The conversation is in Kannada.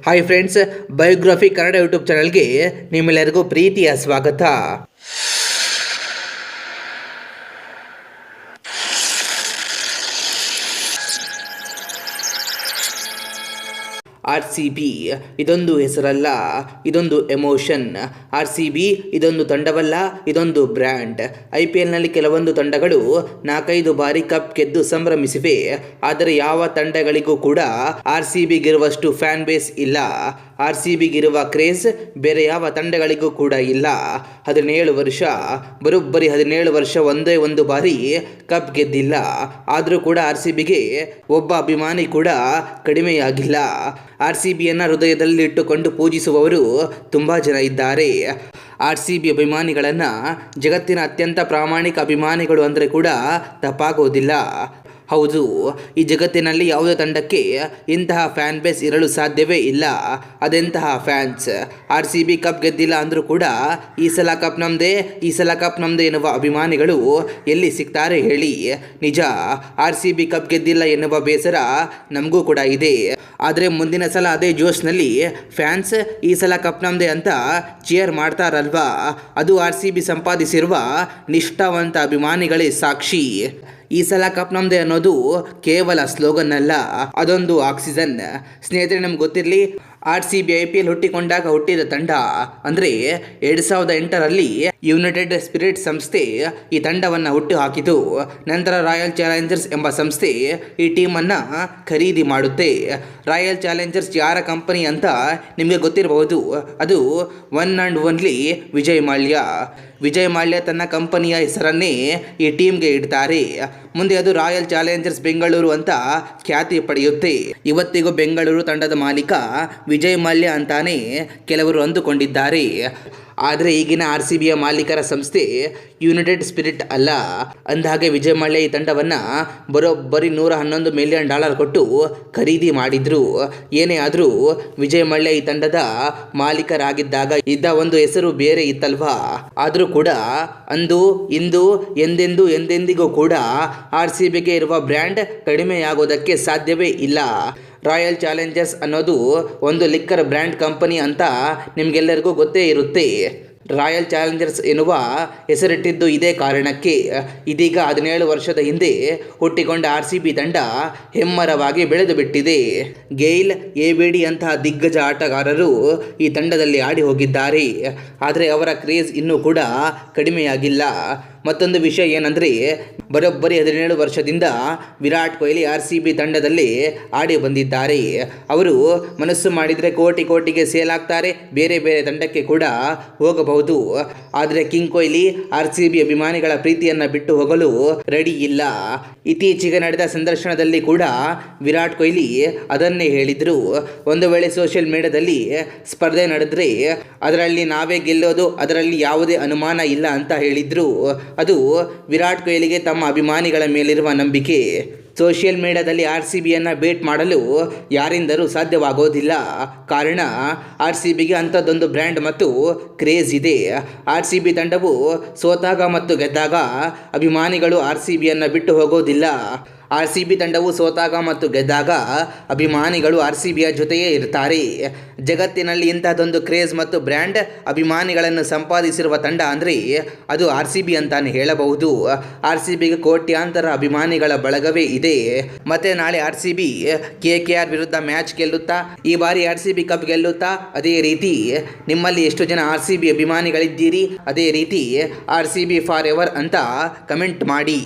Hi friends, biography Kannada YouTube ಚಾನಲ್ಗೆ ನಿಮ್ಮೆಲ್ಲರಿಗೂ ಪ್ರೀತಿಯ ಸ್ವಾಗತ. RCB ಇದೊಂದು ಹೆಸರಲ್ಲ, ಇದೊಂದು ಎಮೋಷನ್. RCB ಇದೊಂದು ತಂಡವಲ್ಲ, ಇದೊಂದು ಬ್ರ್ಯಾಂಡ್. IPLನಲ್ಲಿ ಕೆಲವೊಂದು ತಂಡಗಳು 4-5 ಬಾರಿ ಕಪ್ ಗೆದ್ದು ಸಂಭ್ರಮಿಸಿವೆ. ಆದರೆ ಯಾವ ತಂಡಗಳಿಗೂ ಕೂಡ RCBಗಿರುವಷ್ಟು ಫ್ಯಾನ್ ಬೇಸ್ ಇಲ್ಲ. RCBಗಿರುವ ಕ್ರೇಜ್ ಬೇರೆ ಯಾವ ತಂಡಗಳಿಗೂ ಕೂಡ ಇಲ್ಲ. 17 ವರ್ಷ, ಬರೋಬ್ಬರಿ 17 ವರ್ಷ ಒಂದೇ ಒಂದು ಬಾರಿ ಕಪ್ ಗೆದ್ದಿಲ್ಲ. ಆದರೂ ಕೂಡ RCBಗೆ ಒಬ್ಬ ಅಭಿಮಾನಿ ಕೂಡ ಕಡಿಮೆಯಾಗಿಲ್ಲ. RCBಯನ್ನು ಹೃದಯದಲ್ಲಿ ಇಟ್ಟುಕೊಂಡು ಪೂಜಿಸುವವರು ತುಂಬ ಜನ ಇದ್ದಾರೆ. RCB ಅಭಿಮಾನಿಗಳನ್ನು ಜಗತ್ತಿನ ಅತ್ಯಂತ ಪ್ರಾಮಾಣಿಕ ಅಭಿಮಾನಿಗಳು ಅಂದರೆ ಕೂಡ ತಪ್ಪಾಗೋದಿಲ್ಲ. ಹೌದು, ಈ ಜಗತ್ತಿನಲ್ಲಿ ಯಾವುದೇ ತಂಡಕ್ಕೆ ಇಂತಹ ಫ್ಯಾನ್ ಬೇಸ್ ಇರಲು ಸಾಧ್ಯವೇ ಇಲ್ಲ. ಅದೆಂತಹ ಫ್ಯಾನ್ಸ್. RCB ಕಪ್ ಗೆದ್ದಿಲ್ಲ ಅಂದರೂ ಕೂಡ ಈ ಸಲ ಕಪ್ ನಮ್ಮದೇ, ಈ ಸಲ ಕಪ್ ನಮ್ಮದೇ ಎನ್ನುವ ಅಭಿಮಾನಿಗಳು ಎಲ್ಲಿ ಸಿಗ್ತಾರೆ ಹೇಳಿ. ನಿಜ, RCB ಕಪ್ ಗೆದ್ದಿಲ್ಲ ಎನ್ನುವ ಬೇಸರ ನಮಗೂ ಕೂಡ ಇದೆ. ಆದರೆ ಮುಂದಿನ ಸಲ ಅದೇ ಜೋಶ್ನಲ್ಲಿ ಫ್ಯಾನ್ಸ್ ಈ ಸಲ ಕಪ್ ನಮ್ಮದೇ ಅಂತ ಚೇರ್ ಮಾಡ್ತಾರಲ್ವಾ, ಅದು RCB ಸಂಪಾದಿಸಿರುವ ನಿಷ್ಠಾವಂತ ಅಭಿಮಾನಿಗಳೇ ಸಾಕ್ಷಿ. ಈ ಸಲ ಕಪ್ ನಮ್ಮದೇ ಅನ್ನೋದು ಕೇವಲ ಸ್ಲೋಗನ್ ಅಲ್ಲ, ಅದೊಂದು ಆಕ್ಸಿಜನ್. ಸ್ನೇಹಿತರೆ, ನಮ್ಗೆ ಗೊತ್ತಿರಲಿ, RCB IPL ಹುಟ್ಟಿಕೊಂಡಾಗ ಹುಟ್ಟಿದ ತಂಡ. ಅಂದರೆ 2008ರಲ್ಲಿ ಯುನೈಟೆಡ್ ಸ್ಪಿರಿಟ್ ಸಂಸ್ಥೆ ಈ ತಂಡವನ್ನು ಹುಟ್ಟು ಹಾಕಿತು. ನಂತರ ರಾಯಲ್ ಚಾಲೆಂಜರ್ಸ್ ಎಂಬ ಸಂಸ್ಥೆ ಈ ಟೀಮನ್ನು ಖರೀದಿ ಮಾಡುತ್ತೆ. ರಾಯಲ್ ಚಾಲೆಂಜರ್ಸ್ ಯಾರ ಕಂಪನಿ ಅಂತ ನಿಮಗೆ ಗೊತ್ತಿರಬಹುದು. ಅದು one and only Vijay Mallya. Vijay Mallya ತನ್ನ ಕಂಪನಿಯ ಹೆಸರನ್ನೇ ಈ ಟೀಮ್ಗೆ ಇಡ್ತಾರೆ. ಮುಂದೆ ಅದು ರಾಯಲ್ ಚಾಲೆಂಜರ್ಸ್ ಬೆಂಗಳೂರು ಅಂತ ಖ್ಯಾತಿ ಪಡೆಯುತ್ತೆ. ಇವತ್ತಿಗೂ ಬೆಂಗಳೂರು ತಂಡದ ಮಾಲೀಕ ವಿಜಯ್ ಮಾಲ್ಯ ಅಂತಾನೆ ಕೆಲವರು ಅಂದುಕೊಂಡಿದ್ದಾರೆ. ಆದರೆ ಈಗಿನ RCBಯ ಮಾಲೀಕರ ಸಂಸ್ಥೆ ಯುನೈಟೆಡ್ ಸ್ಪಿರಿಟ್ ಅಲ್ಲ. ಅಂದಹಾಗೆ ವಿಜಯ್ ಮಾಲ್ಯ ಈ ತಂಡವನ್ನು ಬರೋಬ್ಬರಿ $111 ಮಿಲಿಯನ್ ಕೊಟ್ಟು ಖರೀದಿ ಮಾಡಿದ್ರು. ಏನೇ ಆದರೂ ವಿಜಯ್ ಮಾಲ್ಯ ಈ ತಂಡದ ಮಾಲೀಕರಾಗಿದ್ದಾಗ ಇದ್ದ ಒಂದು ಹೆಸರು ಬೇರೆ ಇತ್ತಲ್ವಾ. ಆದರೂ ಕೂಡ ಅಂದು ಇಂದು ಎಂದೆಂದಿಗೂ ಕೂಡ RCBಗೆ ಇರುವ ಬ್ರ್ಯಾಂಡ್ ಕಡಿಮೆಯಾಗೋದಕ್ಕೆ ಸಾಧ್ಯವೇ ಇಲ್ಲ. ರಾಯಲ್ ಚಾಲೆಂಜರ್ಸ್ ಅನ್ನೋದು ಒಂದು ಲಿಕ್ಕರ್ ಬ್ರ್ಯಾಂಡ್ ಕಂಪನಿ ಅಂತ ನಿಮಗೆಲ್ಲರಿಗೂ ಗೊತ್ತೇ ಇರುತ್ತೆ. ರಾಯಲ್ ಚಾಲೆಂಜರ್ಸ್ ಎನ್ನುವ ಹೆಸರಿಟ್ಟಿದ್ದು ಇದೇ ಕಾರಣಕ್ಕೆ. ಇದೀಗ 17 ವರ್ಷದ ಹಿಂದೆ ಹುಟ್ಟಿಕೊಂಡ RCB ತಂಡ ಹೆಮ್ಮರವಾಗಿ ಬೆಳೆದು ಬಿಟ್ಟಿದೆ. ಗೇಲ್, ABD ಅಂತಹ ದಿಗ್ಗಜ ಆಟಗಾರರು ಈ ತಂಡದಲ್ಲಿ ಆಡಿ ಹೋಗಿದ್ದಾರೆ. ಆದರೆ ಅವರ ಕ್ರೇಜ್ ಇನ್ನೂ ಕೂಡ ಕಡಿಮೆಯಾಗಿಲ್ಲ. ಮತ್ತೊಂದು ವಿಷಯ ಏನಂದರೆ, ಬರೋಬ್ಬರಿ 17 ವರ್ಷದಿಂದ ವಿರಾಟ್ ಕೊಹ್ಲಿ RCB ತಂಡದಲ್ಲಿ ಆಡಿ ಬಂದಿದ್ದಾರೆ. ಅವರು ಮನಸ್ಸು ಮಾಡಿದರೆ ಕೋಟಿಗೆ ಸೇಲ್ ಆಗ್ತಾರೆ, ಬೇರೆ ಬೇರೆ ತಂಡಕ್ಕೆ ಕೂಡ ಹೋಗಬಹುದು. ಆದರೆ ಕಿಂಗ್ ಕೊಹ್ಲಿ RCB ಅಭಿಮಾನಿಗಳ ಪ್ರೀತಿಯನ್ನು ಬಿಟ್ಟು ಹೋಗಲು ರೆಡಿ ಇಲ್ಲ. ಇತ್ತೀಚೆಗೆ ನಡೆದ ಸಂದರ್ಶನದಲ್ಲಿ ಕೂಡ ವಿರಾಟ್ ಕೊಹ್ಲಿ ಅದನ್ನೇ ಹೇಳಿದರು. ಒಂದು ವೇಳೆ ಸೋಷಿಯಲ್ ಮೀಡಿಯಾದಲ್ಲಿ ಸ್ಪರ್ಧೆ ನಡೆದರೆ ಅದರಲ್ಲಿ ನಾವೇ ಗೆಲ್ಲೋದು, ಅದರಲ್ಲಿ ಯಾವುದೇ ಅನುಮಾನ ಇಲ್ಲ ಅಂತ ಹೇಳಿದರು. ಅದು ವಿರಾಟ್ ಕೊಹ್ಲಿಗೆ ತಮ್ಮ ಅಭಿಮಾನಿಗಳ ಮೇಲಿರುವ ನಂಬಿಕೆ. ಸೋಷಿಯಲ್ ಮೀಡಿಯಾದಲ್ಲಿ RCBಯನ್ನು ಬೇಟ್ ಮಾಡಲು ಯಾರಿಂದಲೂ ಸಾಧ್ಯವಾಗೋದಿಲ್ಲ. ಕಾರಣ RCBಗೆ ಅಂಥದ್ದೊಂದು ಬ್ರ್ಯಾಂಡ್ ಮತ್ತು ಕ್ರೇಜ್ ಇದೆ. RCB ತಂಡವು ಸೋತಾಗ ಮತ್ತು ಗೆದ್ದಾಗ ಅಭಿಮಾನಿಗಳು RCBಯನ್ನು ಬಿಟ್ಟು ಹೋಗೋದಿಲ್ಲ. RCB ತಂಡವು ಸೋತಾಗ ಮತ್ತು ಗೆದ್ದಾಗ ಅಭಿಮಾನಿಗಳು RCBಯ ಜೊತೆಯೇ ಇರ್ತಾರೆ. ಜಗತ್ತಿನಲ್ಲಿ ಇಂಥದ್ದೊಂದು ಕ್ರೇಜ್ ಮತ್ತು ಬ್ರ್ಯಾಂಡ್ ಅಭಿಮಾನಿಗಳನ್ನು ಸಂಪಾದಿಸಿರುವ ತಂಡ ಅಂದರೆ ಅದು RCB ಅಂತಾನೆ ಹೇಳಬಹುದು. RCBಗೆ ಕೋಟ್ಯಾಂತರ ಅಭಿಮಾನಿಗಳ ಬಳಗವೇ ಇದೆ. ಮತ್ತೆ ನಾಳೆ RCB KKR ವಿರುದ್ಧ ಮ್ಯಾಚ್ ಗೆಲ್ಲುತ್ತಾ? ಈ ಬಾರಿ RCB ಕಪ್ ಗೆಲ್ಲುತ್ತಾ? ಅದೇ ರೀತಿ ನಿಮ್ಮಲ್ಲಿ ಎಷ್ಟು ಜನ RCB ಅಭಿಮಾನಿಗಳಿದ್ದೀರಿ? ಅದೇ ರೀತಿ RCB ಫಾರ್ ಎವರ್ ಅಂತ ಕಮೆಂಟ್ ಮಾಡಿ.